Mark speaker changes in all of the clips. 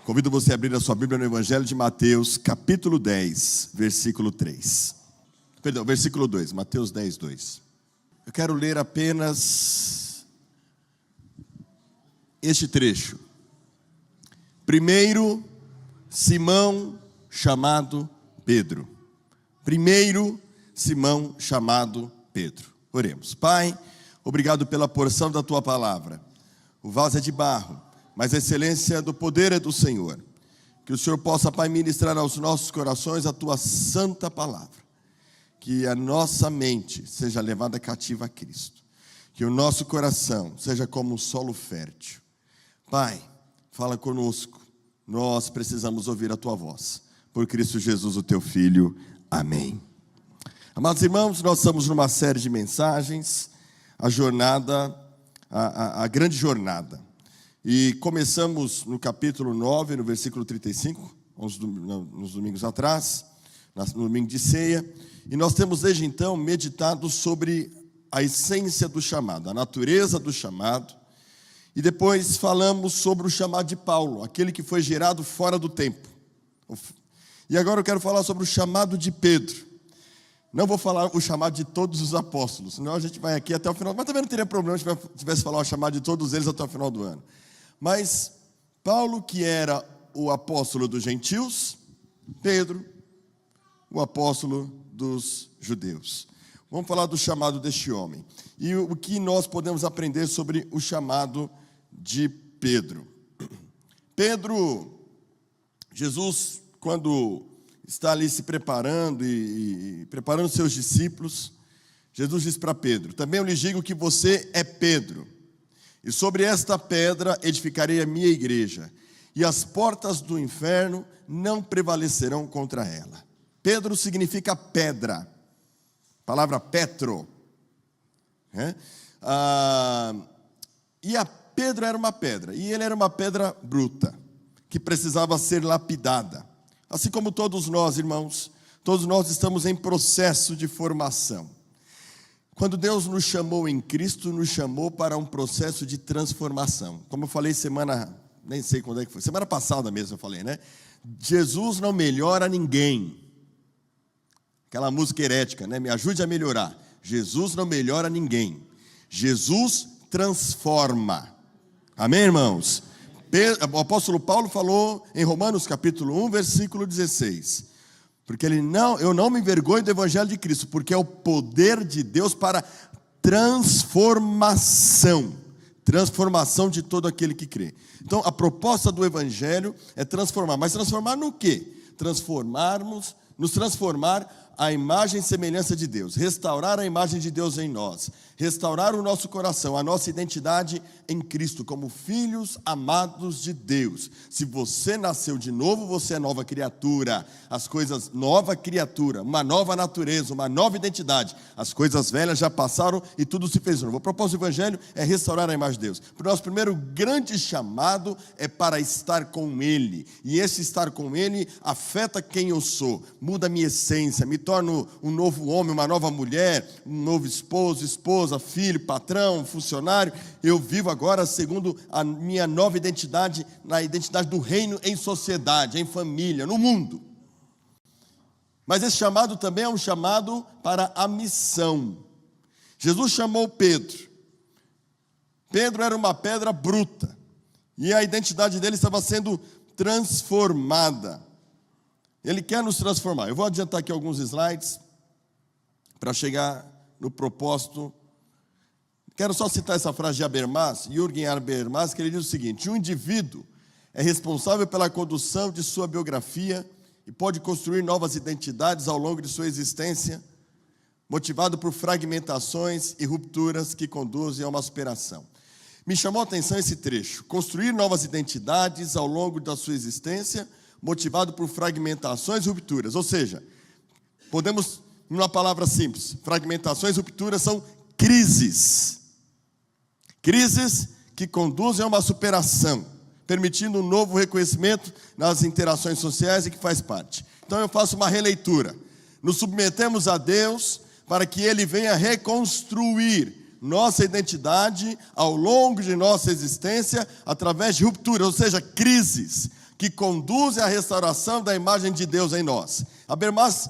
Speaker 1: Convido você a abrir a sua Bíblia no Evangelho de Mateus, capítulo 10, versículo 3. Perdão, versículo 2, Mateus 10, 2. Eu quero ler apenas este trecho. Primeiro, Simão chamado Pedro. Primeiro, Simão chamado Pedro. Oremos. Pai, obrigado pela porção da Tua palavra. O vaso é de barro, mas a excelência do poder é do Senhor. Que o Senhor possa, Pai, ministrar aos nossos corações a Tua santa palavra. Que a nossa mente seja levada cativa a Cristo. Que o nosso coração seja como um solo fértil. Pai, fala conosco. Nós precisamos ouvir a Tua voz. Por Cristo Jesus, o Teu Filho. Amém. Amados irmãos, nós estamos numa série de mensagens. A jornada, a grande jornada. E começamos no capítulo 9, no versículo 35, nos domingos atrás, no domingo de ceia. E nós temos desde então meditado sobre a essência do chamado, a natureza do chamado. E depois falamos sobre o chamado de Paulo, aquele que foi gerado fora do tempo. E agora eu quero falar sobre o chamado de Pedro. Não vou falar o chamado de todos os apóstolos, senão a gente vai aqui até o final. Mas também não teria problema se tivesse falar o chamado de todos eles até o final do ano. Mas Paulo, que era o apóstolo dos gentios, Pedro, o apóstolo dos judeus. Vamos falar do chamado deste homem. E o que nós podemos aprender sobre o chamado de Pedro. Pedro, Jesus, quando está ali se preparando e preparando seus discípulos, Jesus diz para Pedro: também eu lhes digo que você é Pedro, e sobre esta pedra edificarei a minha igreja, e as portas do inferno não prevalecerão contra ela. Pedro significa pedra, a palavra Petro. E a Pedro era uma pedra, e ele era uma pedra bruta, que precisava ser lapidada. Assim como todos nós, irmãos, todos nós estamos em processo de formação. Quando Deus nos chamou em Cristo, nos chamou para um processo de transformação. Como eu falei nem sei quando é que foi, semana passada mesmo eu falei, né? Jesus não melhora ninguém. Aquela música herética, né? Me ajude a melhorar. Jesus não melhora ninguém. Jesus transforma. Amém, irmãos? O apóstolo Paulo falou em Romanos capítulo 1, versículo 16. Porque eu não me envergonho do evangelho de Cristo, porque é o poder de Deus para transformação de todo aquele que crê. Então, a proposta do evangelho é transformar. Mas transformar no quê? Nos transformar à imagem e semelhança de Deus, restaurar a imagem de Deus em nós, restaurar o nosso coração, a nossa identidade em Cristo, como filhos amados de Deus. Se você nasceu de novo, você é nova criatura, nova criatura, uma nova natureza, uma nova identidade. As coisas velhas já passaram e tudo se fez novo. O propósito do evangelho é restaurar a imagem de Deus. O nosso primeiro grande chamado é para estar com Ele, e esse estar com Ele afeta quem eu sou, muda a minha essência, me torno um novo homem, uma nova mulher, um novo esposo, esposa, filho, patrão, funcionário. Eu vivo agora segundo a minha nova identidade, na identidade do reino em sociedade, em família, no mundo. Mas esse chamado também é um chamado para a missão. Jesus chamou Pedro. Pedro era uma pedra bruta, e a identidade dele estava sendo transformada. Ele quer nos transformar. Eu vou adiantar aqui alguns slides para chegar no propósito. Quero só citar essa frase de Habermas, Jürgen Habermas, que ele diz o seguinte: um indivíduo é responsável pela condução de sua biografia e pode construir novas identidades ao longo de sua existência, motivado por fragmentações e rupturas que conduzem a uma superação. Me chamou a atenção esse trecho: construir novas identidades ao longo da sua existência, motivado por fragmentações e rupturas. Ou seja, podemos, numa palavra simples, fragmentações e rupturas são crises. Crises que conduzem a uma superação, permitindo um novo reconhecimento nas interações sociais e que faz parte. Então eu faço uma releitura. Nos submetemos a Deus para que Ele venha reconstruir nossa identidade ao longo de nossa existência através de rupturas, ou seja, crises. que conduzem à restauração da imagem de Deus em nós. Habermas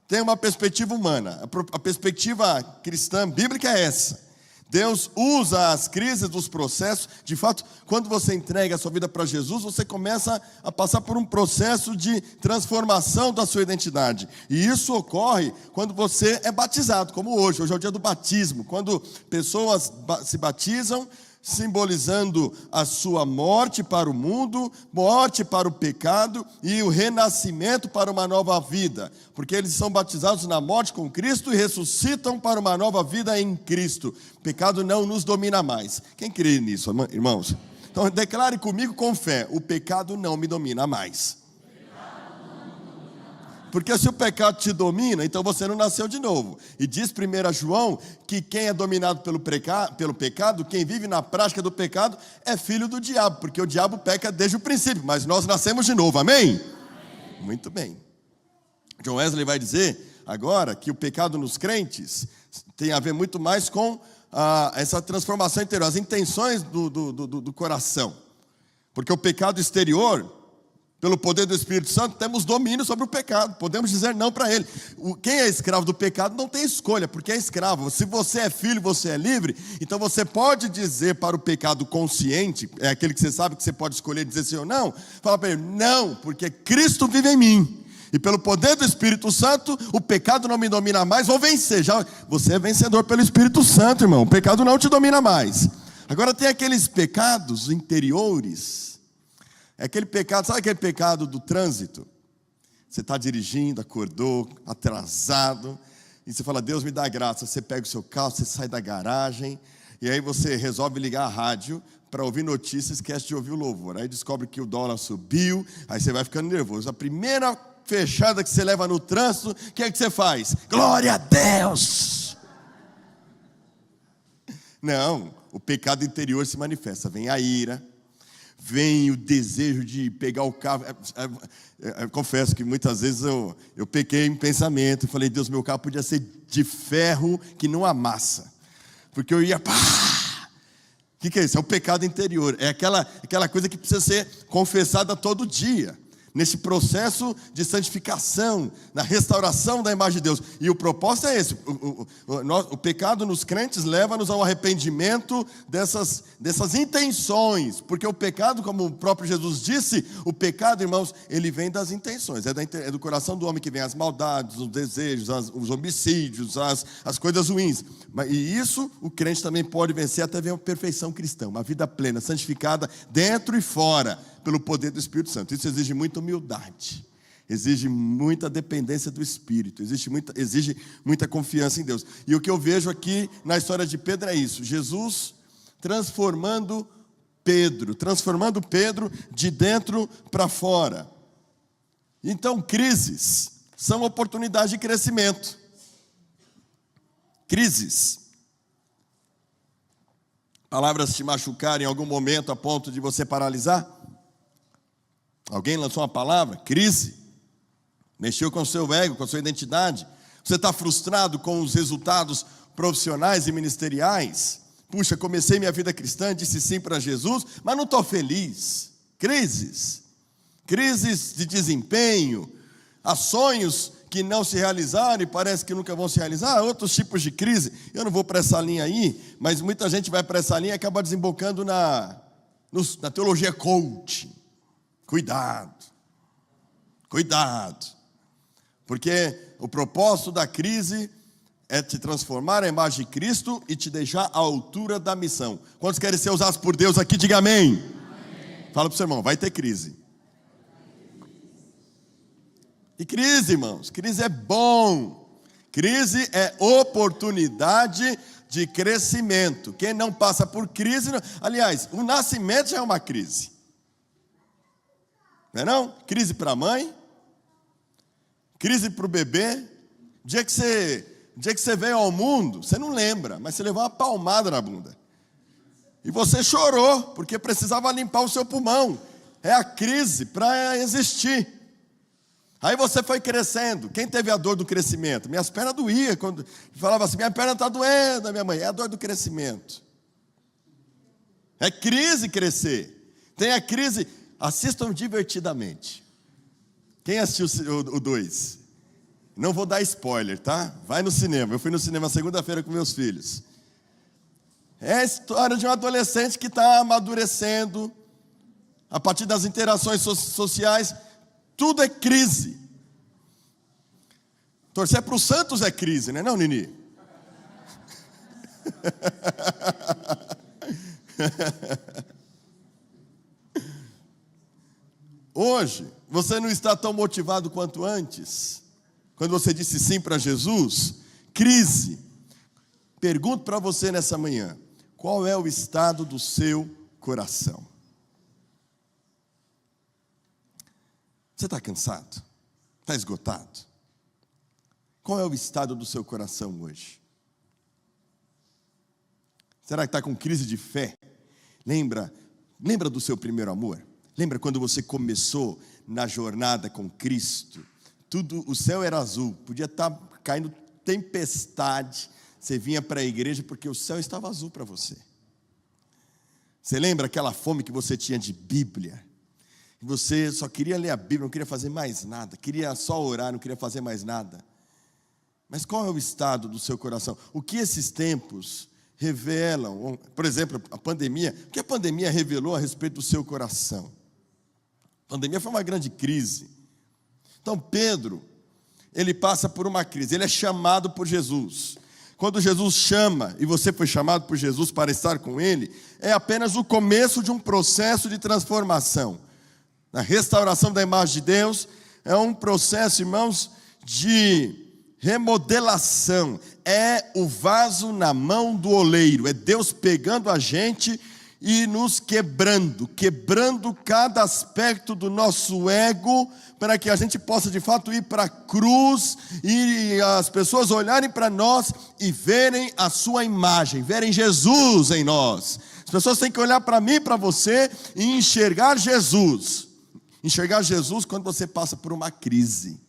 Speaker 1: tem uma perspectiva humana. A perspectiva cristã, bíblica é essa. Deus usa as crises dos processos. De fato, quando você entrega a sua vida para Jesus, você começa a passar por um processo de transformação da sua identidade. E isso ocorre quando você é batizado, como hoje. Hoje é o dia do batismo. Quando pessoas se batizam, simbolizando a sua morte para o mundo, morte para o pecado e o renascimento para uma nova vida, porque eles são batizados na morte com Cristo e ressuscitam para uma nova vida em Cristo. O pecado não nos domina mais. Quem crê nisso, irmãos? Então declare comigo com fé: o pecado não me domina mais. Porque se o pecado te domina, então você não nasceu de novo. E diz 1 João que quem é dominado pelo pecado, quem vive na prática do pecado, é filho do diabo. Porque o diabo peca desde o princípio, mas nós nascemos de novo, amém? Muito bem. John Wesley vai dizer agora que o pecado nos crentes tem a ver muito mais com essa transformação interior, as intenções do coração. Porque o pecado exterior, pelo poder do Espírito Santo, temos domínio sobre o pecado. Podemos dizer não para ele. Quem é escravo do pecado não tem escolha, porque é escravo. Se você é filho, você é livre. Então você pode dizer para o pecado consciente, é aquele que você sabe que você pode escolher dizer sim ou não. Fala para ele: não, porque Cristo vive em mim. E pelo poder do Espírito Santo, o pecado não me domina mais, vou vencer. Você é vencedor pelo Espírito Santo, irmão. O pecado não te domina mais. Agora tem aqueles pecados interiores. É aquele pecado, sabe aquele pecado do trânsito? Você está dirigindo, acordou, atrasado, e você fala: Deus me dá graça. Você pega o seu carro, você sai da garagem, e aí você resolve ligar a rádio para ouvir notícias, esquece de ouvir o louvor. Aí descobre que o dólar subiu, aí você vai ficando nervoso. A primeira fechada que você leva no trânsito, o que é que você faz? Glória a Deus! Não, o pecado interior se manifesta. Vem a ira, vem o desejo de pegar o carro. Eu confesso que muitas vezes eu pequei em pensamento e falei: Deus, meu carro podia ser de ferro que não amassa, porque eu ia pá. O que é isso? É o pecado interior. É aquela coisa que precisa ser confessada todo dia, nesse processo de santificação, na restauração da imagem de Deus. E o propósito é esse. O pecado nos crentes leva-nos ao arrependimento dessas intenções. Porque o pecado, como o próprio Jesus disse, o pecado, irmãos, ele vem das intenções. É do coração do homem que vem as maldades, os desejos, os homicídios, as coisas ruins. E isso o crente também pode vencer até ver uma perfeição cristã, uma vida plena, santificada, dentro e fora, pelo poder do Espírito Santo. Isso exige muita humildade, exige muita dependência do Espírito, exige muita confiança em Deus. E o que eu vejo aqui na história de Pedro é isso: Jesus transformando Pedro de dentro para fora. Então, crises são oportunidades de crescimento. Crises. Palavras te machucarem em algum momento a ponto de você paralisar? Alguém lançou uma palavra? Crise. Mexeu com o seu ego, com a sua identidade. Você está frustrado com os resultados profissionais e ministeriais? Puxa, comecei minha vida cristã, disse sim para Jesus, mas não estou feliz. Crises. Crises de desempenho. Há sonhos que não se realizaram e parece que nunca vão se realizar. Há outros tipos de crise. Eu não vou para essa linha aí, mas muita gente vai para essa linha e acaba desembocando na teologia coaching. Cuidado, porque o propósito da crise é te transformar à imagem de Cristo e te deixar à altura da missão. Quantos querem ser usados por Deus aqui? Diga amém. Fala para o seu irmão: vai ter crise. E crise, irmãos, crise é bom. Crise é oportunidade de crescimento. Quem não passa por crise, aliás, o nascimento já é uma crise. Não é não? Crise para a mãe, crise para o bebê. O dia que você veio ao mundo, você não lembra, mas você levou uma palmada na bunda. E você chorou, porque precisava limpar o seu pulmão. É a crise para existir. Aí você foi crescendo. Quem teve a dor do crescimento? Minhas pernas doíam. Quando falava assim: minha perna está doendo, minha mãe. É a dor do crescimento. É crise crescer. Tem a crise. Assistam divertidamente. Quem assistiu o 2? Não vou dar spoiler, tá? Vai no cinema. Eu fui no cinema segunda-feira com meus filhos. É a história de um adolescente que está amadurecendo. A partir das interações sociais, tudo é crise. Torcer para os Santos é crise, né, não, Nini? Hoje, você não está tão motivado quanto antes. Quando você disse sim para Jesus, crise. Pergunto para você nessa manhã, qual é o estado do seu coração? Você está cansado? Está esgotado? Qual é o estado do seu coração hoje? Será que está com crise de fé? Lembra do seu primeiro amor? Lembra quando você começou na jornada com Cristo? O céu era azul, podia estar caindo tempestade. Você vinha para a igreja porque o céu estava azul para você. Você lembra aquela fome que você tinha de Bíblia? Você só queria ler a Bíblia, não queria fazer mais nada. Queria só orar, não queria fazer mais nada. Mas qual é o estado do seu coração? O que esses tempos revelam? Por exemplo, a pandemia. O que a pandemia revelou a respeito do seu coração? A pandemia foi uma grande crise. Então Pedro, ele passa por uma crise. Ele é chamado por Jesus. Quando Jesus chama, e você foi chamado por Jesus para estar com Ele, é apenas o começo de um processo de transformação. A restauração da imagem de Deus é um processo, irmãos, de remodelação. É o vaso na mão do oleiro. É Deus pegando a gente e nos quebrando cada aspecto do nosso ego, para que a gente possa de fato ir para a cruz e as pessoas olharem para nós e verem a sua imagem, verem Jesus em nós. As pessoas têm que olhar para mim e para você e enxergar Jesus. Enxergar Jesus quando você passa por uma crise.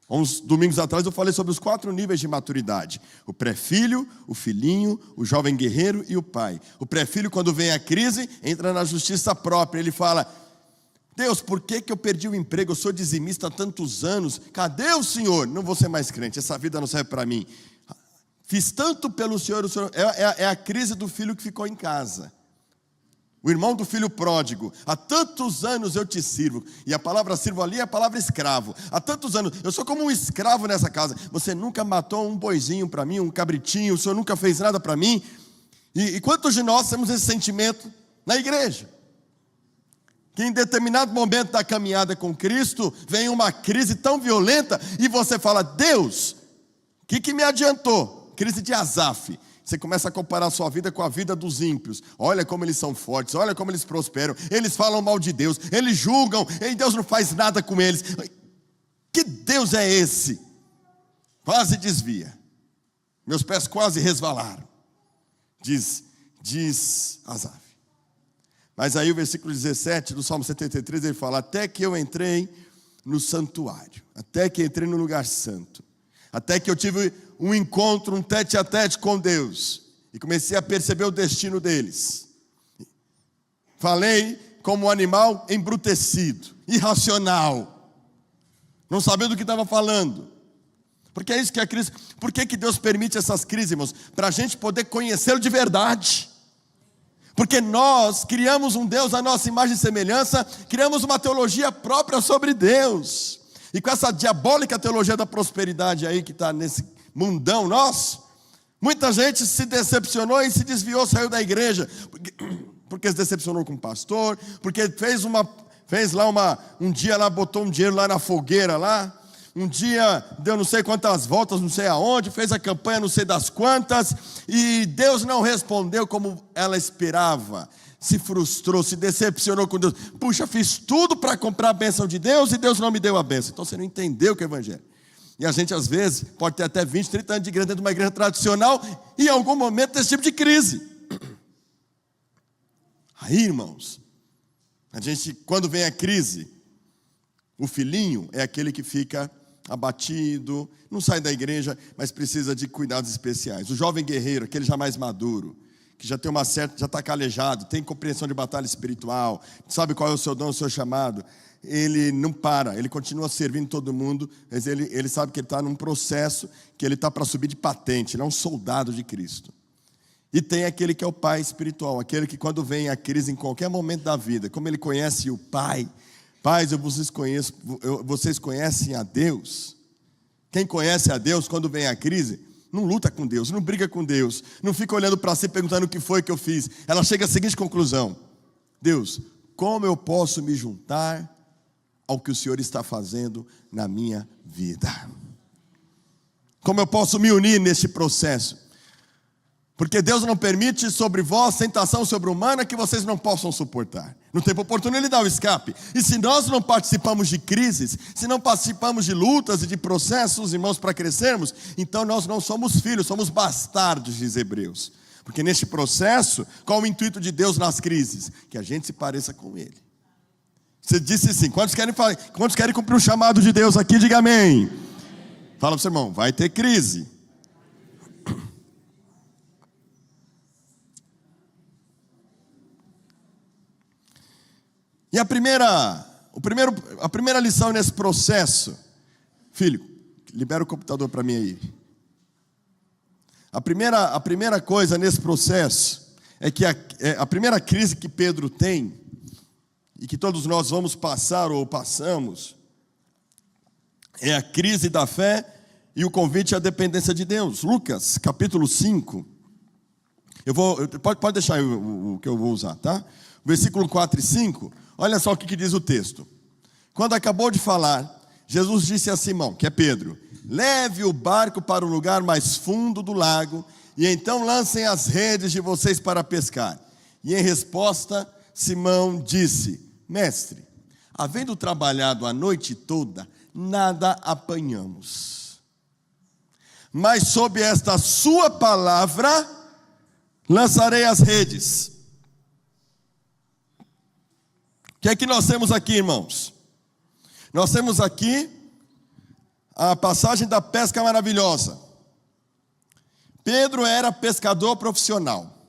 Speaker 1: Uns domingos atrás eu falei sobre os 4 níveis de maturidade: o pré-filho, o filhinho, o jovem guerreiro e o pai. O pré-filho, quando vem a crise, entra na justiça própria. Ele fala: Deus, por que eu perdi o emprego? Eu sou dizimista há tantos anos. Cadê o Senhor? Não vou ser mais crente, essa vida não serve para mim. Fiz tanto pelo Senhor, o Senhor... É a crise do filho que ficou em casa. O irmão do filho pródigo: há tantos anos eu te sirvo. E a palavra sirvo ali é a palavra escravo. Há tantos anos, eu sou como um escravo nessa casa. Você nunca matou um boizinho para mim, um cabritinho, o Senhor nunca fez nada para mim. E quantos de nós temos esse sentimento na igreja? Que em determinado momento da caminhada com Cristo, vem uma crise tão violenta, e você fala: Deus, o que me adiantou? Crise de Asaf. Você começa a comparar a sua vida com a vida dos ímpios. Olha como eles são fortes, olha como eles prosperam. Eles falam mal de Deus, eles julgam, e Deus não faz nada com eles. Que Deus é esse? Quase desvia. Meus pés quase resvalaram. Diz Asaf. Mas aí o versículo 17 do Salmo 73, ele fala: até que eu entrei no santuário, até que entrei no lugar santo, até que eu tive um encontro, um tete-a-tete com Deus, e comecei a perceber o destino deles. Falei como um animal embrutecido, irracional, não sabendo o que estava falando. Porque é isso que é a crise. Por que Deus permite essas crises, irmãos? Para a gente poder conhecê-lo de verdade. Porque nós criamos um Deus à nossa imagem e semelhança, criamos uma teologia própria sobre Deus. E com essa diabólica teologia da prosperidade aí que está nesse mundão nosso, muita gente se decepcionou e se desviou, saiu da igreja, porque se decepcionou com o pastor, porque um dia lá, botou um dinheiro lá na fogueira lá, um dia deu não sei quantas voltas, não sei aonde, fez a campanha não sei das quantas, e Deus não respondeu como ela esperava. Se frustrou, se decepcionou com Deus. Puxa, fiz tudo para comprar a bênção de Deus e Deus não me deu a bênção. Então você não entendeu o que é o evangelho. E a gente às vezes pode ter até 20, 30 anos de igreja dentro de uma igreja tradicional, e em algum momento tem esse tipo de crise. Aí, irmãos, a gente, quando vem a crise, o filhinho é aquele que fica abatido, não sai da igreja, mas precisa de cuidados especiais. O jovem guerreiro, aquele já mais maduro, que já tem uma certa, já está calejado, tem compreensão de batalha espiritual, sabe qual é o seu dom, o seu chamado, ele não para, ele continua servindo todo mundo, mas ele sabe que ele está num processo, que ele está para subir de patente, ele é um soldado de Cristo. E tem aquele que é o pai espiritual, aquele que quando vem a crise em qualquer momento da vida, como ele conhece o pai, pais, vocês conhecem a Deus? Quem conhece a Deus, quando vem a crise, não luta com Deus, não briga com Deus, não fica olhando para si perguntando o que foi que eu fiz. Ela chega à seguinte conclusão: Deus, como eu posso me juntar ao que o Senhor está fazendo na minha vida? Como eu posso me unir neste processo? Porque Deus não permite sobre vós tentação sobre-humana que vocês não possam suportar. No tempo oportuno Ele dá o escape. E se nós não participamos de crises, se não participamos de lutas e de processos, irmãos, para crescermos, então nós não somos filhos, somos bastardos, diz Hebreus. Porque neste processo, qual o intuito de Deus nas crises? Que a gente se pareça com Ele. Você disse assim, quantos querem cumprir o chamado de Deus aqui? Diga amém. Fala para o seu irmão, vai ter crise. E a primeira lição nesse processo, filho, libera o computador para mim aí. A primeira coisa nesse processo é que a primeira crise que Pedro tem, e que todos nós vamos passar ou passamos, é a crise da fé e o convite à dependência de Deus. Lucas, capítulo 5, pode deixar o que eu vou usar, tá? Versículo 4 e 5, olha só o que diz o texto. Quando acabou de falar, Jesus disse a Simão, que é Pedro, leve o barco para o lugar mais fundo do lago, e então lancem as redes de vocês para pescar. E em resposta, Simão disse, mestre, havendo trabalhado a noite toda, nada apanhamos. Mas sob esta sua palavra, lançarei as redes. O que é que nós temos aqui, irmãos? Nós temos aqui a passagem da pesca maravilhosa. Pedro era pescador profissional.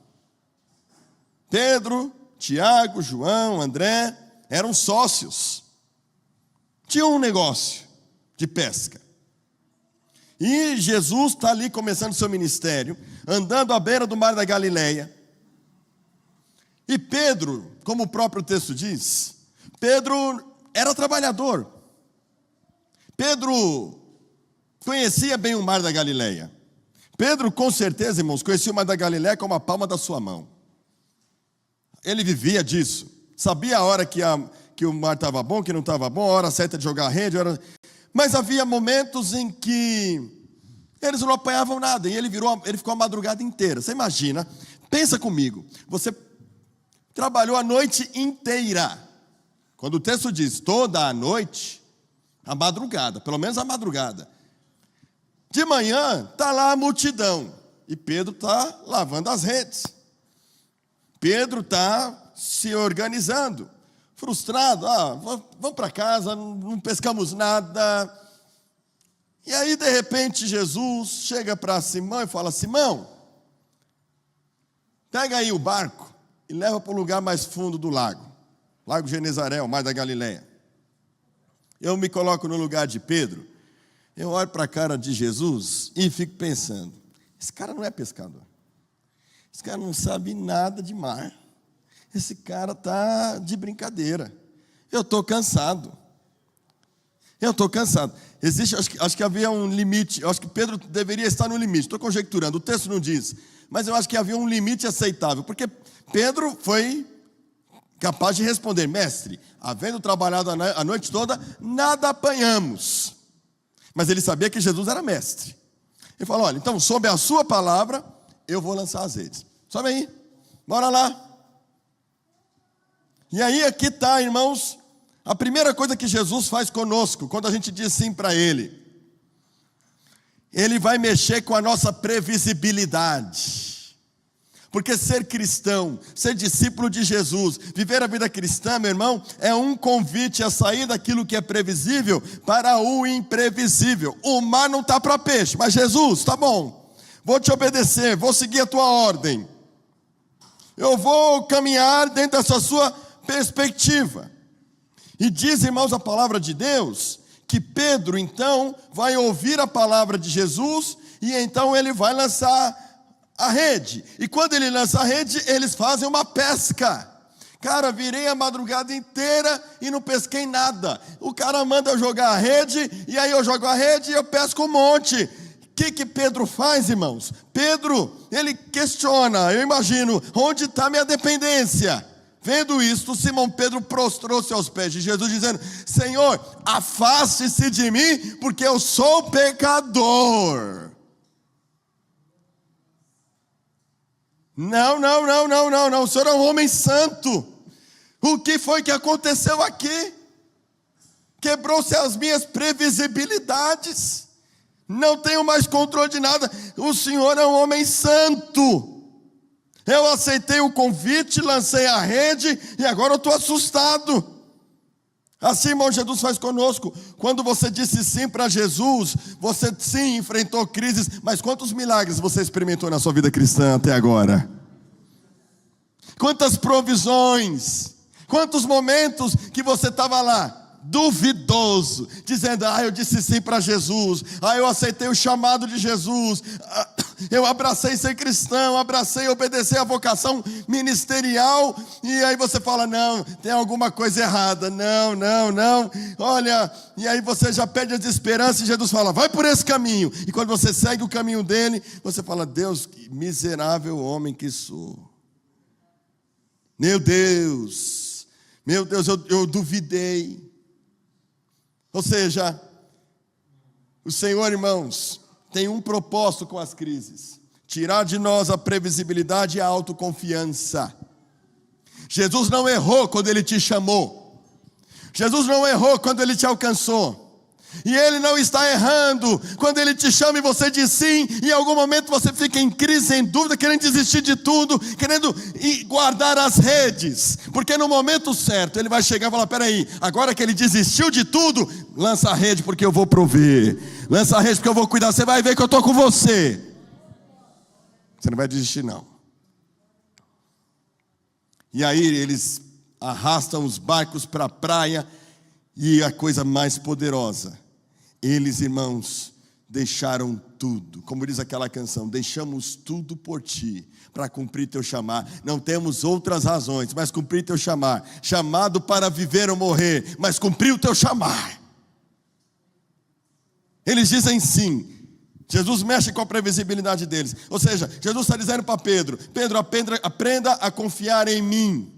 Speaker 1: Pedro, Tiago, João, André eram sócios. Tinham um negócio de pesca. E Jesus está ali começando seu ministério, andando à beira do mar da Galileia. E Pedro, como o próprio texto diz, Pedro era trabalhador. Pedro conhecia bem o mar da Galileia. Pedro, com certeza, irmãos, conhecia o mar da Galileia como a palma da sua mão. Ele vivia disso. Sabia a hora que o mar estava bom, que não estava bom, a hora certa de jogar a rede. Mas havia momentos em que eles não apanhavam nada. E ele ficou a madrugada inteira. Você imagina, pensa comigo, você trabalhou a noite inteira. Quando o texto diz toda a noite, a madrugada, pelo menos a madrugada. De manhã, está lá a multidão. E Pedro está lavando as redes. Pedro está se organizando. Frustrado. Vamos para casa, não pescamos nada. E aí, de repente, Jesus chega para Simão e fala, Simão, pega aí o barco e leva para o lugar mais fundo do lago. Lago Genezaré, o mar da Galileia. Eu me coloco no lugar de Pedro, eu olho para a cara de Jesus e fico pensando, esse cara não é pescador. Esse cara não sabe nada de mar. Esse cara está de brincadeira. Eu estou cansado. Acho que havia um limite, acho que Pedro deveria estar no limite. Estou conjecturando, o texto não diz. Mas eu acho que havia um limite aceitável, porque Pedro foi capaz de responder, mestre, havendo trabalhado a noite toda, nada apanhamos. Mas ele sabia que Jesus era mestre. Ele falou, olha, então, sob a sua palavra, eu vou lançar as redes. Sobe aí, bora lá. E aí aqui está, irmãos, a primeira coisa que Jesus faz conosco, quando a gente diz sim para Ele. Ele vai mexer com a nossa previsibilidade. Porque ser cristão, ser discípulo de Jesus, viver a vida cristã, meu irmão, é um convite a sair daquilo que é previsível para o imprevisível. O mar não está para peixe, mas Jesus, tá bom, vou te obedecer, vou seguir a tua ordem. Eu vou caminhar dentro dessa sua perspectiva. E diz, irmãos, a palavra de Deus, que Pedro, então, vai ouvir a palavra de Jesus, e então ele vai lançar a rede. E quando ele lança a rede, eles fazem uma pesca. Cara, virei a madrugada inteira e não pesquei nada. O cara manda eu jogar a rede, e aí eu jogo a rede e eu pesco um monte. O que Pedro faz, irmãos? Pedro, ele questiona, eu imagino, onde está minha dependência? Vendo isto, Simão Pedro prostrou-se aos pés de Jesus, dizendo: Senhor, afaste-se de mim, porque eu sou pecador. Não, o Senhor é um homem santo. O que foi que aconteceu aqui? Quebrou-se as minhas previsibilidades. Não tenho mais controle de nada. O Senhor é um homem santo. Eu aceitei o convite, lancei a rede e agora eu estou assustado. Assim, irmão, Jesus faz conosco. Quando você disse sim para Jesus, você sim enfrentou crises, mas quantos milagres você experimentou na sua vida cristã até agora? Quantas provisões, quantos momentos que você estava lá, duvidoso, dizendo: eu disse sim para Jesus, eu aceitei o chamado de Jesus, eu abracei ser cristão, abracei obedecer a vocação ministerial, e aí você fala: não, tem alguma coisa errada, não, olha, e aí você já perde a esperança, e Jesus fala: vai por esse caminho, e quando você segue o caminho dele, você fala: Deus, que miserável homem que sou, meu Deus, eu duvidei. Ou seja, o Senhor, irmãos, tem um propósito com as crises: tirar de nós a previsibilidade e a autoconfiança. Jesus não errou quando Ele te chamou. Jesus não errou quando Ele te alcançou. E Ele não está errando quando Ele te chama e você diz sim, e em algum momento você fica em crise, em dúvida, querendo desistir de tudo, querendo guardar as redes, porque no momento certo Ele vai chegar e falar: peraí, agora que Ele desistiu de tudo, lança a rede porque eu vou prover, lança a rede porque eu vou cuidar, você vai ver que eu estou com você. Você não vai desistir não. E aí eles arrastam os barcos para a praia, e a coisa mais poderosa, eles, irmãos, deixaram tudo, como diz aquela canção: deixamos tudo por ti, para cumprir teu chamar. Não temos outras razões, mas cumprir teu chamar. Chamado para viver ou morrer, mas cumprir o teu chamar. Eles dizem sim. Jesus mexe com a previsibilidade deles. Ou seja, Jesus está dizendo para Pedro: Pedro, aprenda a confiar em mim.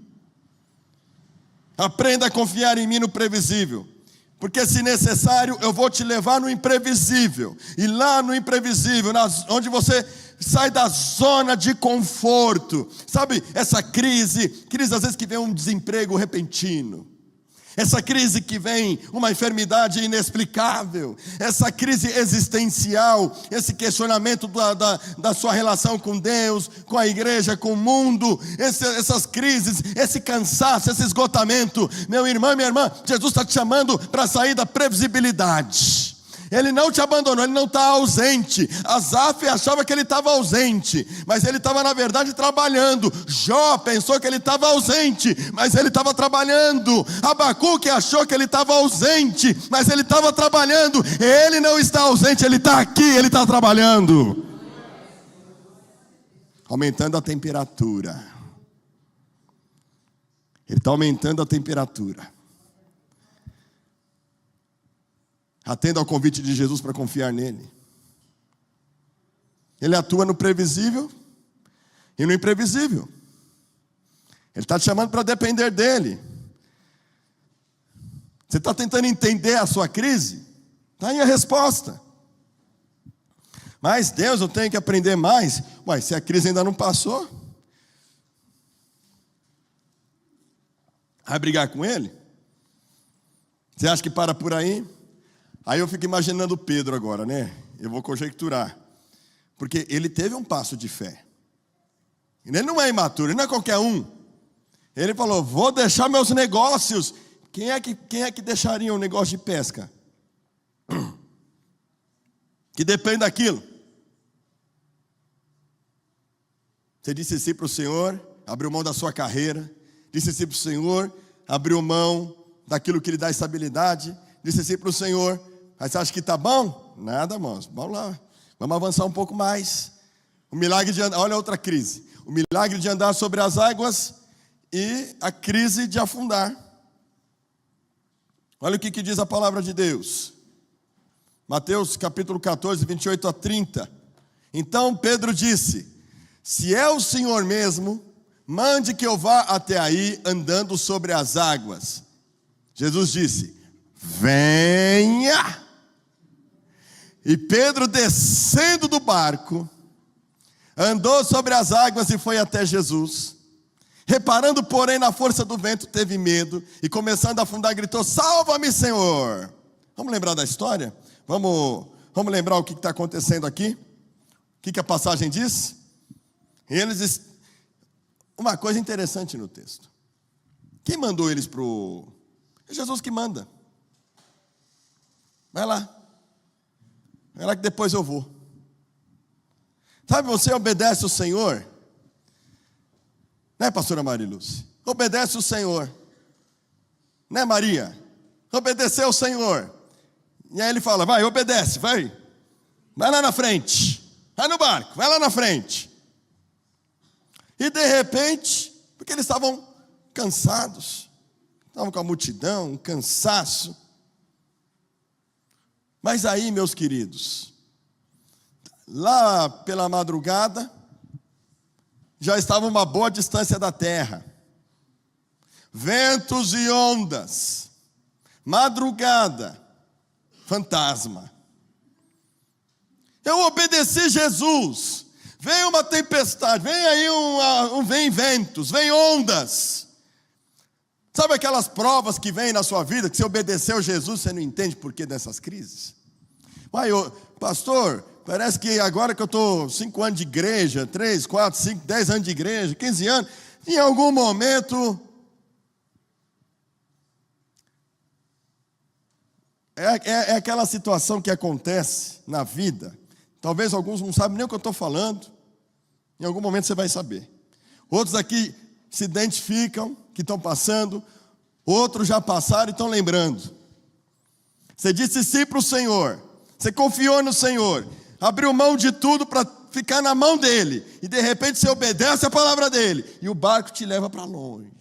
Speaker 1: Aprenda a confiar em mim no previsível. Porque se necessário, eu vou te levar no imprevisível. E lá no imprevisível, onde você sai da zona de conforto. Sabe, essa crise às vezes que vem um desemprego repentino. Essa crise que vem uma enfermidade inexplicável, essa crise existencial, esse questionamento da sua relação com Deus, com a igreja, com o mundo, essas crises, esse cansaço, esse esgotamento. Meu irmão e minha irmã, Jesus está te chamando para sair da previsibilidade. Ele não te abandonou, Ele não está ausente. Asaf achava que ele estava ausente, mas ele estava na verdade trabalhando. Jó pensou que ele estava ausente, mas ele estava trabalhando. Abacuque achou que ele estava ausente, mas ele estava trabalhando. Ele não está ausente, ele está aqui, ele está trabalhando. Aumentando a temperatura. Ele está aumentando a temperatura. Atenda ao convite de Jesus para confiar nele. Ele atua no previsível e no imprevisível. Ele está te chamando para depender dele. Você está tentando entender a sua crise? Está aí a resposta. Mas Deus, eu tenho que aprender mais. Ué, se a crise ainda não passou, vai brigar com ele? Você acha que para por aí? Aí eu fico imaginando Pedro agora, né? Eu vou conjecturar. Porque ele teve um passo de fé. Ele não é imaturo, ele não é qualquer um. Ele falou: vou deixar meus negócios. Quem é que deixaria um negócio de pesca? Que depende daquilo. Você disse sim para o Senhor, abriu mão da sua carreira, disse sim para o Senhor, abriu mão daquilo que lhe dá estabilidade, disse sim para o Senhor. Mas você acha que está bom? Nada, irmãos, vamos lá, vamos avançar um pouco mais. O milagre de andar, olha outra crise, o milagre de andar sobre as águas e a crise de afundar. Olha o que diz a palavra de Deus, Mateus capítulo 14, 28 a 30. Então Pedro disse: se é o Senhor mesmo, mande que eu vá até aí andando sobre as águas. Jesus disse: venha. E Pedro, descendo do barco, andou sobre as águas e foi até Jesus. Reparando, porém, na força do vento, teve medo e, começando a afundar, gritou: salva-me, Senhor. Vamos lembrar da história? Vamos lembrar o que está acontecendo aqui? O que a passagem diz? Uma coisa interessante no texto. Quem mandou eles para o... É Jesus que manda. Vai lá que depois eu vou. Sabe, você obedece o Senhor, né, pastora Mariluz? Obedece o Senhor, né, Maria? Obedeceu o Senhor. E aí ele fala: vai, obedece, vai lá na frente, vai no barco, vai lá na frente. E de repente, porque eles estavam cansados, estavam com a multidão, um cansaço. Mas aí, meus queridos, lá pela madrugada, já estava uma boa distância da terra. Ventos e ondas, madrugada, fantasma. Eu obedeci Jesus. Vem uma tempestade, vem aí vem ventos, vem ondas. Sabe aquelas provas que vêm na sua vida, que você obedeceu Jesus, você não entende por que dessas crises? Uai, pastor, parece que agora que eu estou 5 anos de igreja, 3, 4, 5, 10 anos de igreja, 15 anos, em algum momento... É aquela situação que acontece na vida. Talvez alguns não sabem nem o que eu estou falando. Em algum momento você vai saber. Outros aqui se identificam que estão passando. Outros já passaram e estão lembrando. Você disse sim para o Senhor. Você confiou no Senhor. Abriu mão de tudo para ficar na mão dEle. E de repente você obedece a palavra dEle. E o barco te leva para longe.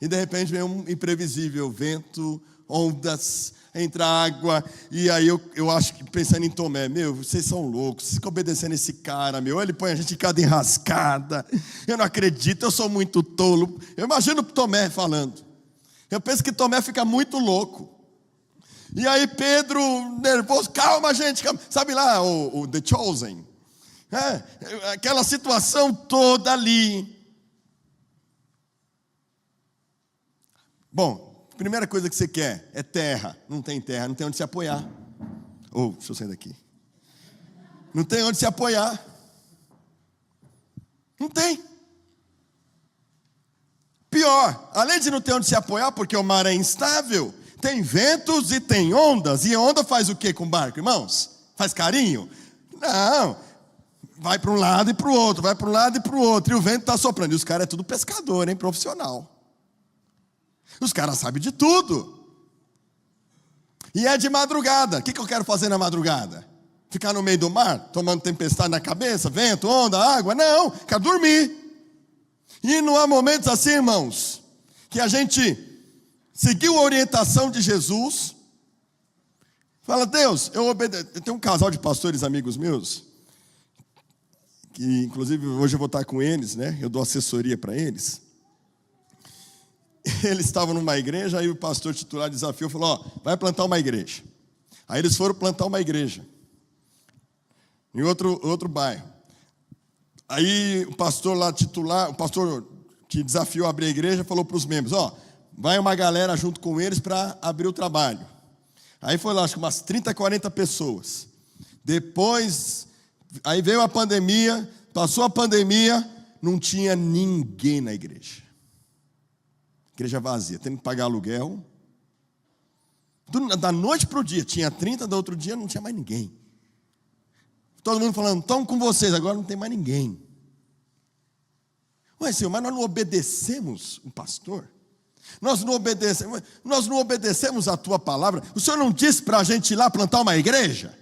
Speaker 1: E de repente vem um imprevisível vento, ondas, entra água, e aí eu acho que pensando em Tomé, vocês são loucos, vocês ficam obedecendo esse cara, ele põe a gente em cada enrascada, eu não acredito, eu sou muito tolo. Eu imagino Tomé falando, eu penso que Tomé fica muito louco, e aí Pedro, nervoso, calma gente, calma. Sabe lá o The Chosen, aquela situação toda ali. Bom, primeira coisa que você quer é terra. Não tem terra, não tem onde se apoiar. Deixa eu sair daqui. Não tem onde se apoiar. Não tem. Pior, além de não ter onde se apoiar, porque o mar é instável, tem ventos e tem ondas. E onda faz o que com o barco, irmãos? Faz carinho? Não. Vai para um lado e para o outro, vai para um lado e para o outro. E o vento está soprando. E os caras é tudo pescador, hein? Profissional. Os caras sabem de tudo. E é de madrugada. O que eu quero fazer na madrugada? Ficar no meio do mar, tomando tempestade na cabeça, vento, onda, água? Não, quero dormir. E não há momentos assim, irmãos, que a gente seguiu a orientação de Jesus. Fala: Deus, eu obedeço. Eu tenho um casal de pastores amigos meus, que inclusive hoje eu vou estar com eles, né? Eu dou assessoria para eles. Eles estavam numa igreja, aí o pastor titular desafiou, falou: vai plantar uma igreja. Aí eles foram plantar uma igreja em outro bairro. Aí o pastor lá titular, o pastor que desafiou a abrir a igreja, falou para os membros: vai uma galera junto com eles para abrir o trabalho. Aí foi lá, acho que umas 30, 40 pessoas. Depois, aí veio a pandemia, passou a pandemia, não tinha ninguém na igreja. Igreja vazia, tendo que pagar aluguel. Da noite para o dia, tinha 30, do outro dia não tinha mais ninguém. Todo mundo falando: estão com vocês, agora não tem mais ninguém. Ué, Senhor, mas nós não obedecemos o pastor? Nós não obedecemos a tua palavra? O Senhor não disse para a gente ir lá plantar uma igreja?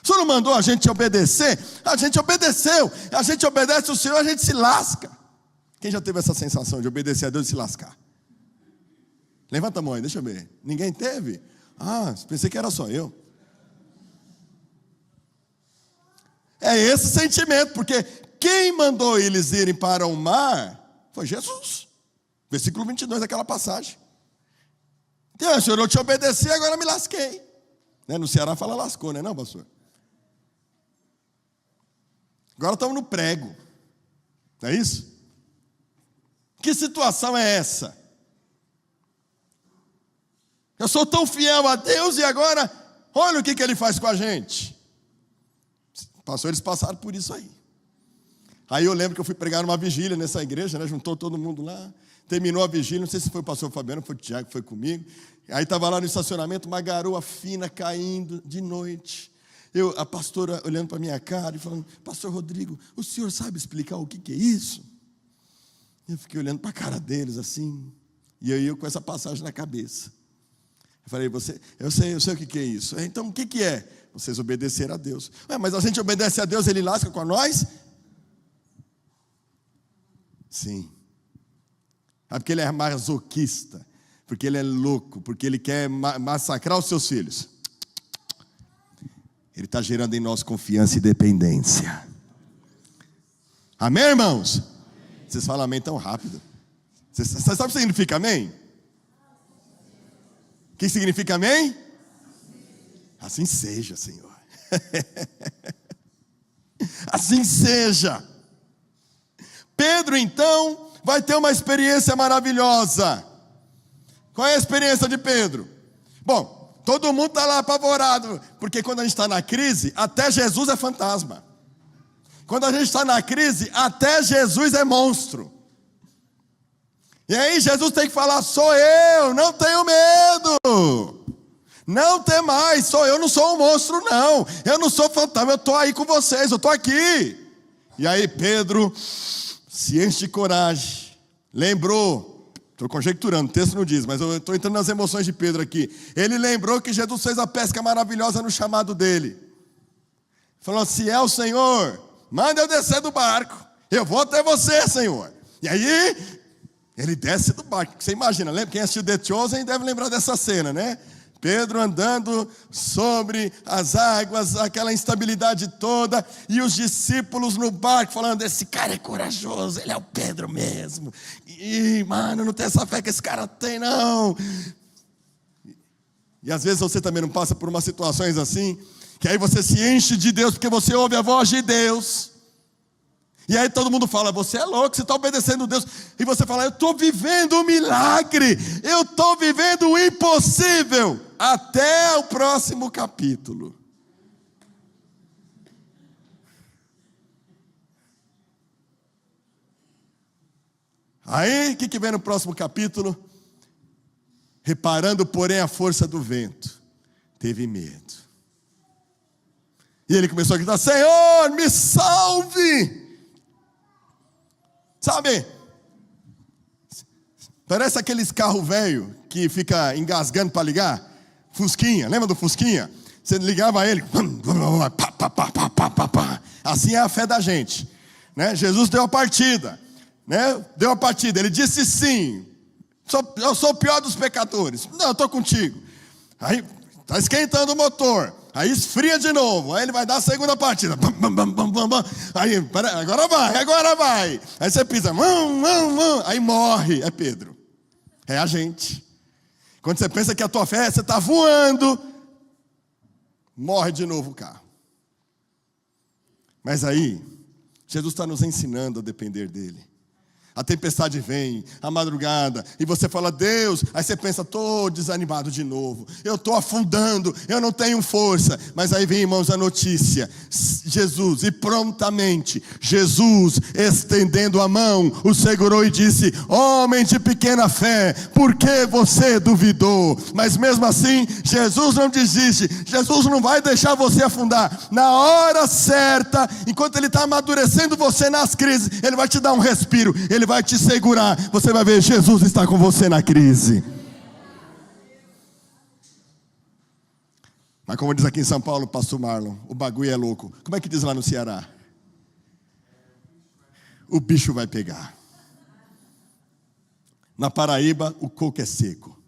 Speaker 1: O Senhor não mandou a gente obedecer? A gente obedeceu. A gente obedece o Senhor, a gente se lasca. Quem já teve essa sensação de obedecer a Deus e se lascar? Levanta a mão aí, deixa eu ver. Ninguém teve? Ah, pensei que era só eu. É esse sentimento, porque quem mandou eles irem para o mar foi Jesus. Versículo 22 daquela passagem. Então, Senhor, eu te obedeci, agora me lasquei. No Ceará fala lascou, né? Não, pastor? Agora estamos no prego. Não é isso? Que situação é essa? Eu sou tão fiel a Deus e agora, olha o que Ele faz com a gente. Eles passaram por isso aí. Aí eu lembro que eu fui pregar numa vigília nessa igreja, né? Juntou todo mundo lá. Terminou a vigília, não sei se foi o pastor Fabiano, foi o Tiago que foi comigo. Aí estava lá no estacionamento, uma garoa fina caindo de noite. A pastora olhando para a minha cara e falando: pastor Rodrigo, o senhor sabe explicar o que é isso? Eu fiquei olhando para a cara deles assim. E aí eu com essa passagem na cabeça. Eu falei: eu sei o que é isso. Então o que é? Vocês obedeceram a Deus. Mas a gente obedece a Deus, Ele lasca com nós? Sim. Porque Ele é masoquista, porque Ele é louco, porque Ele quer massacrar os seus filhos. Ele está gerando em nós confiança e dependência. Amém, irmãos? Vocês falam amém tão rápido. Você sabe o que significa amém? O que significa amém? Assim seja, Senhor. Assim seja. Pedro, então, vai ter uma experiência maravilhosa. Qual é a experiência de Pedro? Bom, todo mundo está lá apavorado, porque quando a gente está na crise, até Jesus é fantasma. Quando a gente está na crise, até Jesus é monstro. E aí Jesus tem que falar: sou eu, não tenho medo. Não tem mais, sou eu, não sou um monstro não. Eu não sou fantasma, eu estou aí com vocês, eu estou aqui. E aí Pedro se enche de coragem. Lembrou, estou conjecturando, o texto não diz, mas eu estou entrando nas emoções de Pedro aqui. Ele lembrou que Jesus fez a pesca maravilhosa no chamado dele. Falou: se é o Senhor, manda eu descer do barco. Eu vou até você, Senhor. E aí, ele desce do barco. Você imagina, lembra? Quem assistiu The Chosen deve lembrar dessa cena, né? Pedro andando sobre as águas, aquela instabilidade toda, e os discípulos no barco falando: esse cara é corajoso, ele é o Pedro mesmo. E, mano, não tem essa fé que esse cara tem, não. E às vezes você também não passa por umas situações assim, que aí você se enche de Deus, porque você ouve a voz de Deus. E aí todo mundo fala: você é louco, você está obedecendo Deus. E você fala: eu estou vivendo um milagre, eu estou vivendo o impossível. Até o próximo capítulo. Aí, o que vem no próximo capítulo? Reparando, porém, a força do vento, teve medo. E ele começou a gritar: Senhor, me salve! Sabe, parece aqueles carros velhos que fica engasgando para ligar. Fusquinha, lembra do Fusquinha? Você ligava a ele, assim é a fé da gente, né? Jesus deu a partida, né? Deu a partida, ele disse sim. Eu sou o pior dos pecadores. Não, eu estou contigo. Aí está esquentando o motor. Aí esfria de novo. Aí ele vai dar a segunda partida. Aí, agora vai. Aí você pisa. Aí morre. É Pedro. É a gente. Quando você pensa que a tua fé, você está voando, morre de novo o carro. Mas aí, Jesus está nos ensinando a depender dele. A tempestade vem, a madrugada, e você fala, Deus, aí você pensa, estou desanimado de novo, eu estou afundando, eu não tenho força. Mas aí vem, irmãos, a notícia, Jesus, e prontamente, Jesus, estendendo a mão, o segurou e disse, homem de pequena fé, por que você duvidou? Mas mesmo assim, Jesus não desiste, Jesus não vai deixar você afundar. Na hora certa, enquanto Ele está amadurecendo você nas crises, Ele vai te dar um respiro, Ele vai te segurar, você vai ver, Jesus está com você na crise. Mas como diz aqui em São Paulo, pastor Marlon, o bagulho é louco. Como é que diz lá no Ceará? O bicho vai pegar. Na Paraíba, o coco é seco.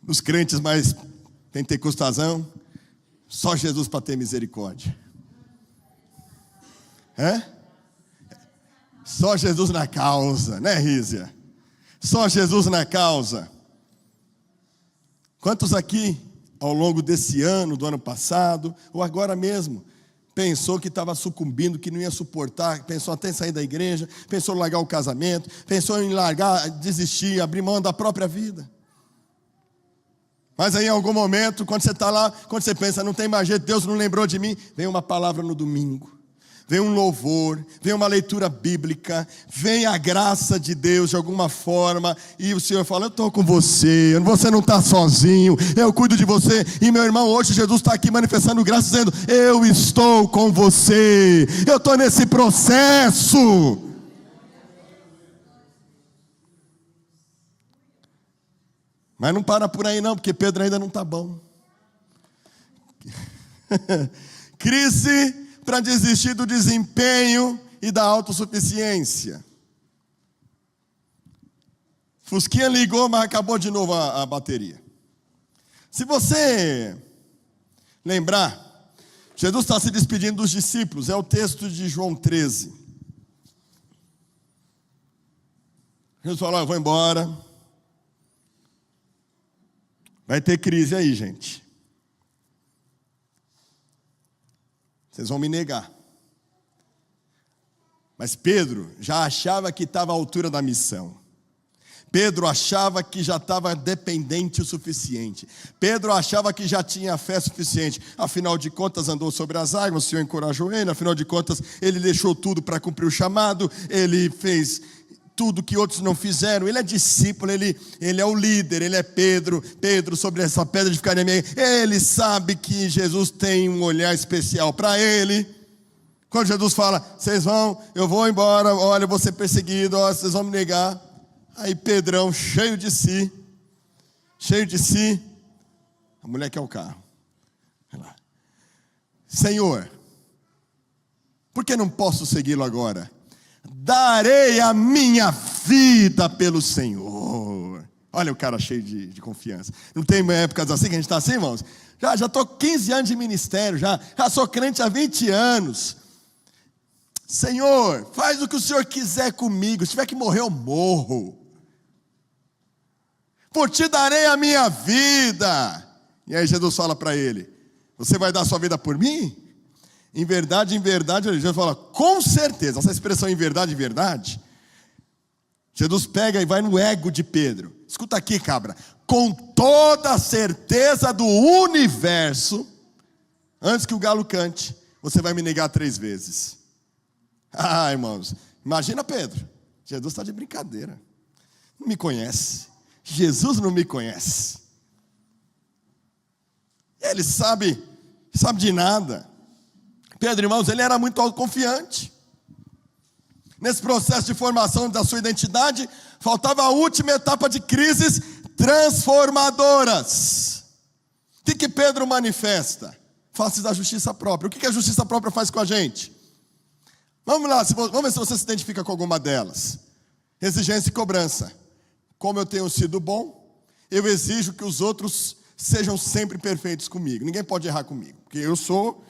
Speaker 1: Os crentes mais pentecostazão, só Jesus para ter misericórdia. Só Jesus na causa, né, Rízia? Só Jesus na causa. Quantos aqui, ao longo desse ano, do ano passado, ou agora mesmo, pensou que estava sucumbindo, que não ia suportar, pensou até em sair da igreja, pensou em largar o casamento, pensou em largar, desistir, abrir mão da própria vida? Mas aí em algum momento, quando você está lá, quando você pensa, não tem mais jeito, Deus não lembrou de mim, vem uma palavra no domingo. Vem um louvor, vem uma leitura bíblica, vem a graça de Deus de alguma forma, e o Senhor fala, eu estou com você não está sozinho, eu cuido de você. E meu irmão, hoje Jesus está aqui manifestando graça, dizendo, eu estou com você, eu estou nesse processo. Mas não para por aí não, porque Pedro ainda não está bom. Crise para desistir do desempenho e da autossuficiência. Fusquinha ligou, mas acabou de novo a bateria. Se você lembrar, Jesus está se despedindo dos discípulos, é o texto de João 13. Jesus falou, eu vou embora. Vai ter crise aí, gente. Vocês vão me negar. Mas Pedro já achava que estava à altura da missão. Pedro achava que já estava dependente o suficiente. Pedro achava que já tinha fé suficiente. Afinal de contas, andou sobre as águas, o Senhor encorajou ele. Afinal de contas, ele deixou tudo para cumprir o chamado. Ele fez tudo que outros não fizeram. Ele é discípulo, ele é o líder, ele é Pedro sobre essa pedra de ficar em meio. Ele sabe que Jesus tem um olhar especial para ele. Quando Jesus fala, eu vou embora, olha, eu vou ser perseguido, olha, vocês vão me negar. Aí Pedrão, cheio de si, a mulher quer o carro. Vai lá. Senhor, por que não posso segui-lo agora? Darei a minha vida pelo Senhor. Olha o cara cheio de confiança. Não tem épocas assim que a gente está assim, irmãos? Já estou 15 anos de ministério, já sou crente há 20 anos. Senhor, faz o que o Senhor quiser comigo. Se tiver que morrer, eu morro. Por ti darei a minha vida. E aí Jesus fala para ele, você vai dar a sua vida por mim? Em verdade, Jesus fala, com certeza, essa expressão em verdade, Jesus pega e vai no ego de Pedro. Escuta aqui, cabra, com toda a certeza do universo, antes que o galo cante, você vai me negar 3 vezes. Ah, irmãos, imagina Pedro, Jesus está de brincadeira, não me conhece, Jesus não me conhece, ele sabe de nada. Pedro, irmãos, ele era muito autoconfiante. Nesse processo de formação da sua identidade, faltava a última etapa de crises transformadoras. O que Pedro manifesta? Faces da justiça própria. O que a justiça própria faz com a gente? Vamos lá, vamos ver se você se identifica com alguma delas. Exigência e cobrança. Como eu tenho sido bom, eu exijo que os outros sejam sempre perfeitos comigo. Ninguém pode errar comigo, porque eu sou...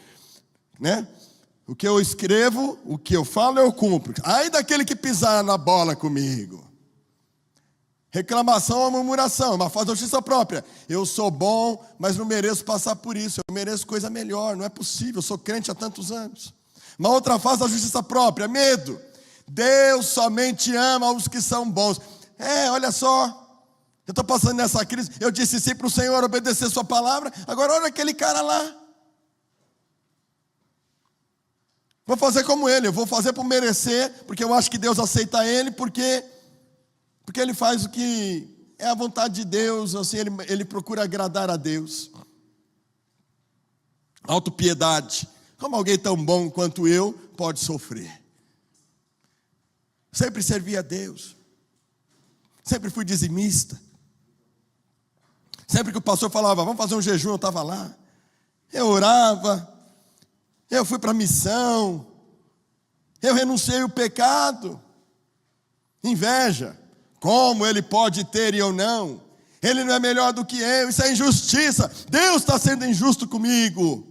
Speaker 1: O que eu escrevo, o que eu falo, eu cumpro. Ai daquele que pisar na bola comigo. Reclamação ou murmuração, uma falta de justiça própria. Eu sou bom, mas não mereço passar por isso. Eu mereço coisa melhor, não é possível. Eu sou crente há tantos anos. Uma outra face da justiça própria, medo. Deus somente ama os que são bons. Olha só, eu estou passando nessa crise, eu disse sim para o Senhor obedecer sua palavra, agora olha aquele cara lá. Vou fazer como ele, eu vou fazer por merecer, porque eu acho que Deus aceita ele, porque ele faz o que é a vontade de Deus, assim, ele procura agradar a Deus. Autopiedade. Como alguém tão bom quanto eu pode sofrer? Sempre servi a Deus. Sempre fui dizimista. Sempre que o pastor falava, vamos fazer um jejum, eu estava lá. Eu orava. Eu fui para a missão. Eu renunciei ao pecado. Inveja. Como ele pode ter e eu não? Ele não é melhor do que eu. Isso é injustiça. Deus está sendo injusto comigo.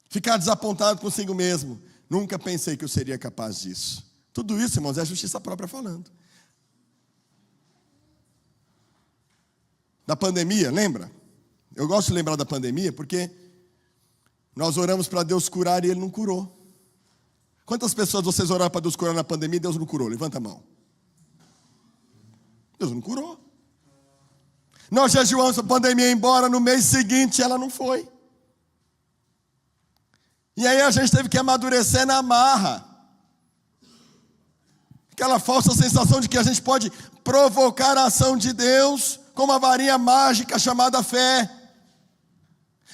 Speaker 1: Ficar desapontado consigo mesmo. Nunca pensei que eu seria capaz disso. Tudo isso, irmãos, é a justiça própria falando. Da pandemia, lembra? Eu gosto de lembrar da pandemia porque nós oramos para Deus curar e Ele não curou. Quantas pessoas vocês oraram para Deus curar na pandemia e Deus não curou? Levanta a mão. Deus não curou. Nós jejuamos a pandemia embora, no mês seguinte ela não foi. E aí a gente teve que amadurecer na marra. Aquela falsa sensação de que a gente pode provocar a ação de Deus com uma varinha mágica chamada fé.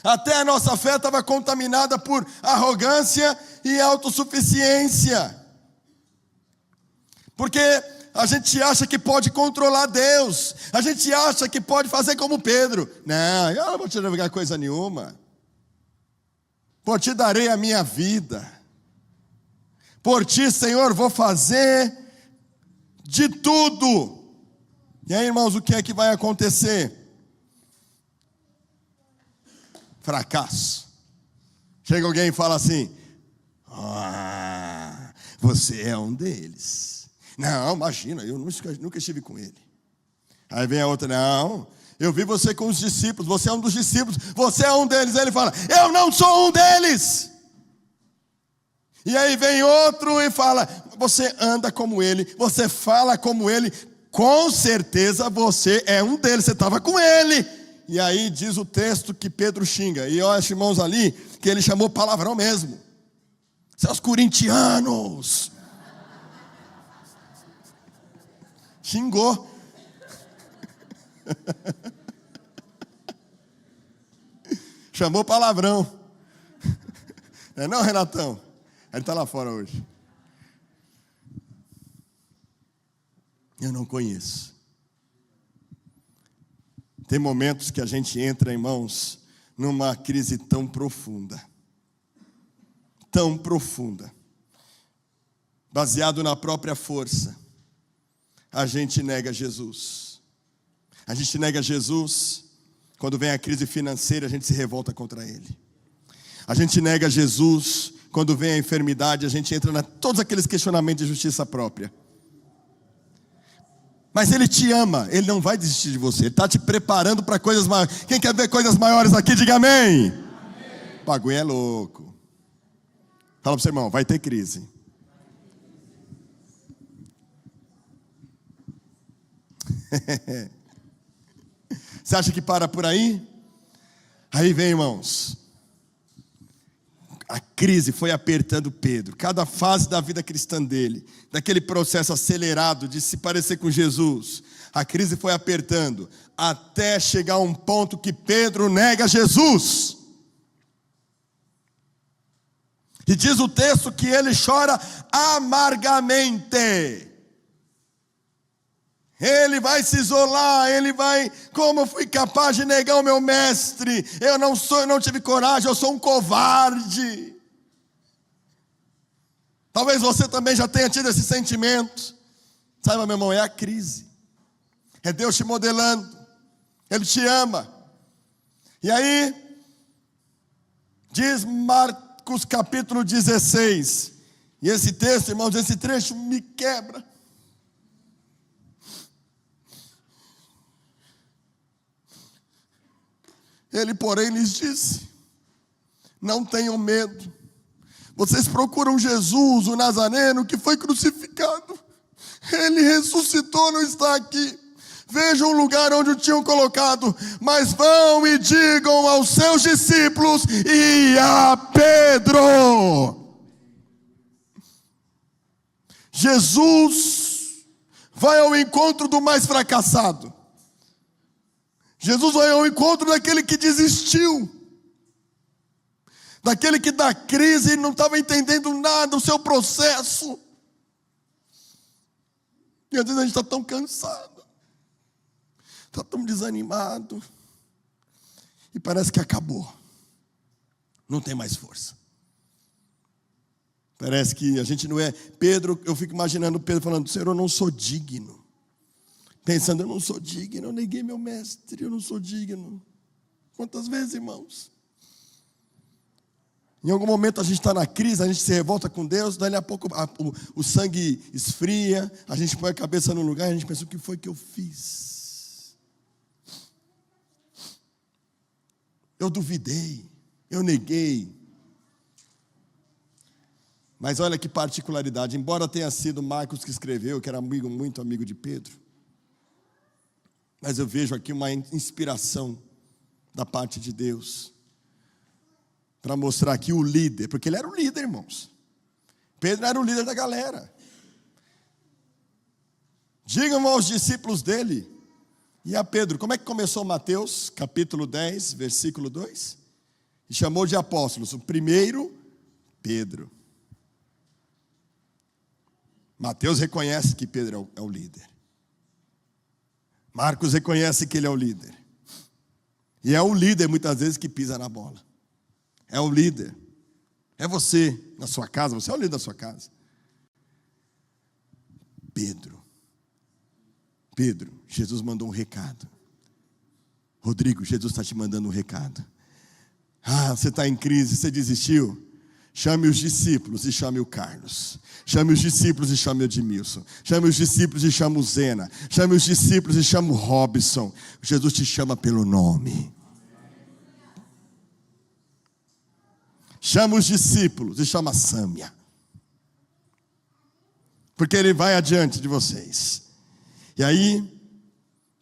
Speaker 1: Até a nossa fé estava contaminada por arrogância e autossuficiência. Porque a gente acha que pode controlar Deus. A gente acha que pode fazer como Pedro. Não, eu não vou te navegar coisa nenhuma. Por ti darei a minha vida. Por ti, Senhor, vou fazer de tudo. E aí, irmãos, o que é que vai acontecer? Fracasso. Chega alguém e fala assim: você é um deles. Não, imagina, eu nunca estive com ele. Aí vem a outra: não, eu vi você com os discípulos, você é um dos discípulos, você é um deles. Aí ele fala: eu não sou um deles. E aí vem outro e fala: você anda como ele, você fala como ele, com certeza você é um deles, você estava com ele. E aí diz o texto que Pedro xinga, e eu acho, irmãos, ali, que ele chamou palavrão mesmo. Seus corintianos. Xingou. Chamou palavrão. Não, Renatão? Ele está lá fora hoje. Eu não conheço. Tem momentos que a gente entra, irmãos, numa crise tão profunda. Tão profunda. Baseado na própria força. A gente nega Jesus. A gente nega Jesus. Quando vem a crise financeira, a gente se revolta contra Ele. A gente nega Jesus. Quando vem a enfermidade, a gente entra todos aqueles questionamentos de justiça própria. Mas Ele te ama, Ele não vai desistir de você. Ele está te preparando para coisas maiores. Quem quer ver coisas maiores aqui, diga amém. O bagulho é louco. Fala para o seu irmão, vai ter crise. Você acha que para por aí? Aí vem, irmãos. A crise foi apertando Pedro. Cada fase da vida cristã dele, daquele processo acelerado de se parecer com Jesus, a crise foi apertando, até chegar a um ponto que Pedro nega Jesus. E diz o texto que ele chora amargamente. Ele vai se isolar, ele vai: como eu fui capaz de negar o meu mestre? Eu não tive coragem, eu sou um covarde. Talvez você também já tenha tido esse sentimento. Saiba, meu irmão, é a crise. É Deus te modelando. Ele te ama. E aí, diz Marcos capítulo 16. E esse texto, irmãos, esse trecho me quebra. Ele, porém, lhes disse: não tenham medo, Vocês procuram Jesus, o Nazareno, que foi crucificado. Ele ressuscitou, não está aqui. Vejam o lugar onde o tinham colocado. Mas vão e digam aos seus discípulos e a Pedro. Jesus vai ao encontro do mais fracassado. Jesus vai ao encontro daquele que desistiu. Daquele que da crise não estava entendendo nada, o seu processo. E às vezes a gente está tão cansado, está tão desanimado, e parece que acabou, não tem mais força. Parece que a gente não é. Pedro, eu fico imaginando Pedro falando: Senhor, eu não sou digno. Pensando: eu não sou digno, eu neguei meu mestre, eu não sou digno. Quantas vezes, irmãos? Em algum momento a gente está na crise, a gente se revolta com Deus, daí a pouco o sangue esfria, a gente põe a cabeça no lugar e a gente pensa: o que foi que eu fiz? Eu duvidei, eu neguei. Mas olha que particularidade, embora tenha sido Marcos que escreveu, que era muito amigo de Pedro, mas eu vejo aqui uma inspiração da parte de Deus, para mostrar aqui o líder, porque ele era o líder, irmãos. Pedro era o líder da galera. Digam aos discípulos dele e a Pedro. Como é que começou Mateus, capítulo 10, versículo 2? E chamou de apóstolos o primeiro, Pedro. Mateus reconhece que Pedro é o líder. Marcos reconhece que ele é o líder. E é o líder muitas vezes que pisa na bola. É o líder. É você na sua casa, você é o líder da sua casa. Pedro, Jesus mandou um recado. Rodrigo, Jesus está te mandando um recado. Você está em crise, você desistiu? Chame os discípulos e chame o Carlos. Chame os discípulos e chame o Edmilson. Chame os discípulos e chame o Zena. Chame os discípulos e chame o Robson. Jesus te chama pelo nome. Chama os discípulos e chama a Sâmia. Porque ele vai adiante de vocês. E aí,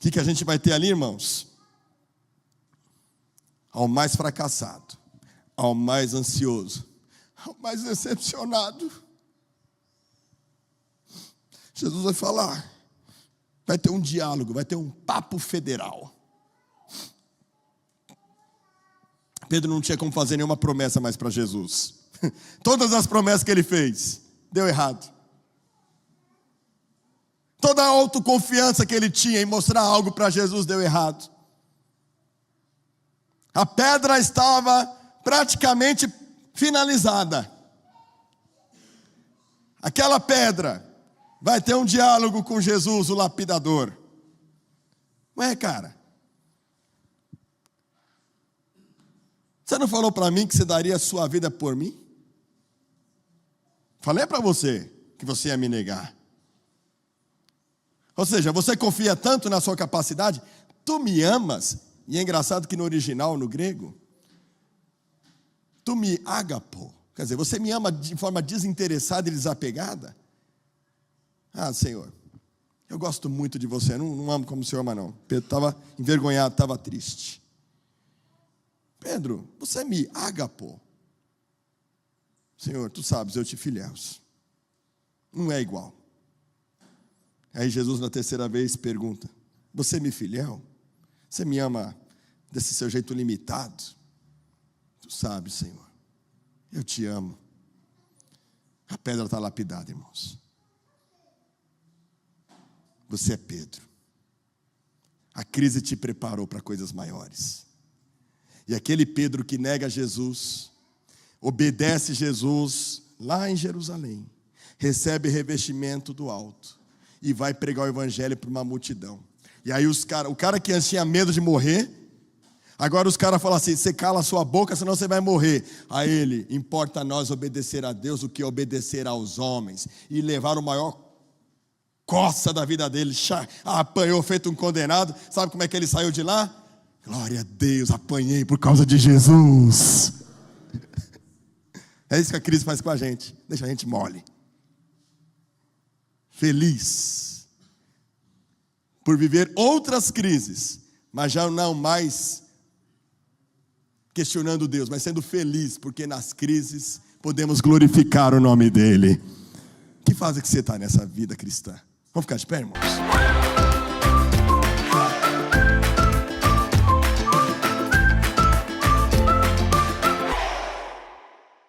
Speaker 1: o que a gente vai ter ali, irmãos? Ao mais fracassado, ao mais ansioso, ao mais decepcionado, Jesus vai falar. Vai ter um diálogo, vai ter um papo federal. Pedro não tinha como fazer nenhuma promessa mais para Jesus. Todas as promessas que ele fez, deu errado. Toda a autoconfiança que ele tinha em mostrar algo para Jesus, deu errado. A pedra estava praticamente finalizada. Aquela pedra vai ter um diálogo com Jesus, o lapidador. Ué, cara, você não falou para mim que você daria a sua vida por mim? Falei para você que você ia me negar. Ou seja, você confia tanto na sua capacidade, tu me amas, e é engraçado que no original, no grego, tu me agapo, quer dizer, você me ama de forma desinteressada e desapegada? Senhor, eu gosto muito de você, não amo como o Senhor ama não. Pedro estava envergonhado, estava triste. Pedro, você me agapo. Senhor, tu sabes, eu te filhos. Não é igual. Aí Jesus na terceira vez pergunta: você me filial? Você me ama desse seu jeito limitado? Tu sabes, Senhor, eu te amo. A pedra está lapidada, irmãos. Você é Pedro. A crise te preparou para coisas maiores. E aquele Pedro que nega Jesus, obedece Jesus lá em Jerusalém, recebe revestimento do alto e vai pregar o evangelho para uma multidão. E aí o cara que antes tinha medo de morrer, agora os caras falam assim: você cala a sua boca, senão você vai morrer. A ele: importa a nós obedecer a Deus do que obedecer aos homens. E levar o maior coça da vida dele, apanhou feito um condenado. Sabe como é que ele saiu de lá? Glória a Deus, apanhei por causa de Jesus. É isso que a crise faz com a gente. Deixa a gente mole. Feliz por viver outras crises, mas já não mais questionando Deus, mas sendo feliz, porque nas crises podemos glorificar o nome dele. Que fase que você está nessa vida cristã? Vamos ficar de pé, irmãos?